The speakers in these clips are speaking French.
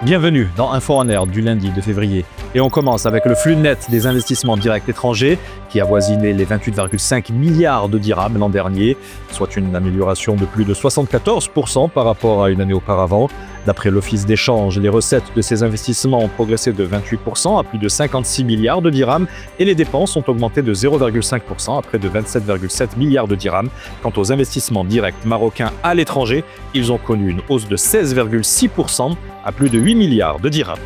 Bienvenue dans Info en Air du lundi 2 février. Et on commence avec le flux net des investissements directs étrangers qui a avoisiné les 28,5 milliards de dirhams l'an dernier, soit une amélioration de plus de 74% par rapport à une année auparavant. D'après l'Office d'échange, les recettes de ces investissements ont progressé de 28% à plus de 56 milliards de dirhams et les dépenses ont augmenté de 0,5% à près de 27,7 milliards de dirhams. Quant aux investissements directs marocains à l'étranger, ils ont connu une hausse de 16,6% à plus de 8 milliards de dirhams.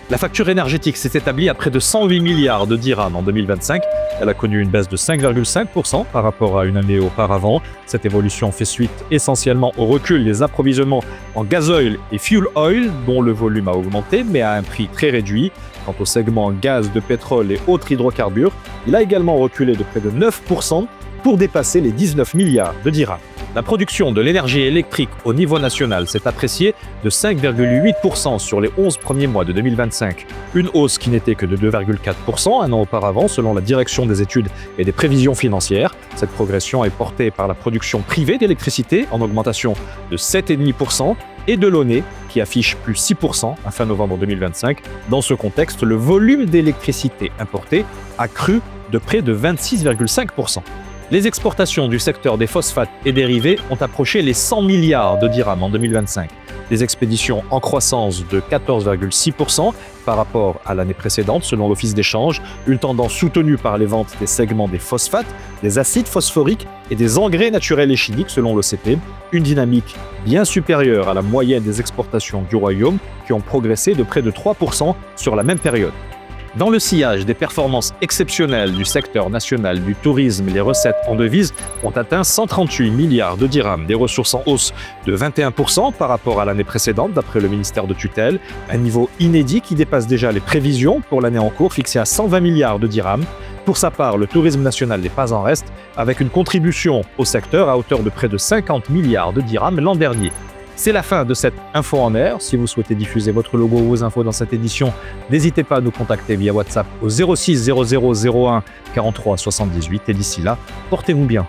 La facture énergétique s'est établie à près de 108 milliards de dirhams en 2025. Elle a connu une baisse de 5,5% par rapport à une année auparavant. Cette évolution fait suite essentiellement au recul des approvisionnements en gasoil et fuel oil, dont le volume a augmenté, mais à un prix très réduit. Quant au segment gaz de pétrole et autres hydrocarbures, il a également reculé de près de 9% pour dépasser les 19 milliards de dirhams. La production de l'énergie électrique au niveau national s'est appréciée de 5,8% sur les 11 premiers mois de 2025, une hausse qui n'était que de 2,4% un an auparavant selon la direction des études et des prévisions financières. Cette progression est portée par la production privée d'électricité en augmentation de 7,5% et de l'ONE qui affiche plus 6% à fin novembre 2025. Dans ce contexte, le volume d'électricité importée a cru de près de 26,5%. Les exportations du secteur des phosphates et dérivés ont approché les 100 milliards de dirhams en 2025. Des expéditions en croissance de 14,6% par rapport à l'année précédente selon l'Office d'échange, une tendance soutenue par les ventes des segments des phosphates, des acides phosphoriques et des engrais naturels et chimiques selon l'OCP, une dynamique bien supérieure à la moyenne des exportations du Royaume qui ont progressé de près de 3% sur la même période. Dans le sillage des performances exceptionnelles du secteur national du tourisme, les recettes en devises ont atteint 138 milliards de dirhams, des ressources en hausse de 21% par rapport à l'année précédente d'après le ministère de tutelle, un niveau inédit qui dépasse déjà les prévisions pour l'année en cours fixées à 120 milliards de dirhams. Pour sa part, le tourisme national n'est pas en reste, avec une contribution au secteur à hauteur de près de 50 milliards de dirhams l'an dernier. C'est la fin de cette Info en Air. Si vous souhaitez diffuser votre logo ou vos infos dans cette édition, n'hésitez pas à nous contacter via WhatsApp au 06 00 01 43 78. Et d'ici là, portez-vous bien.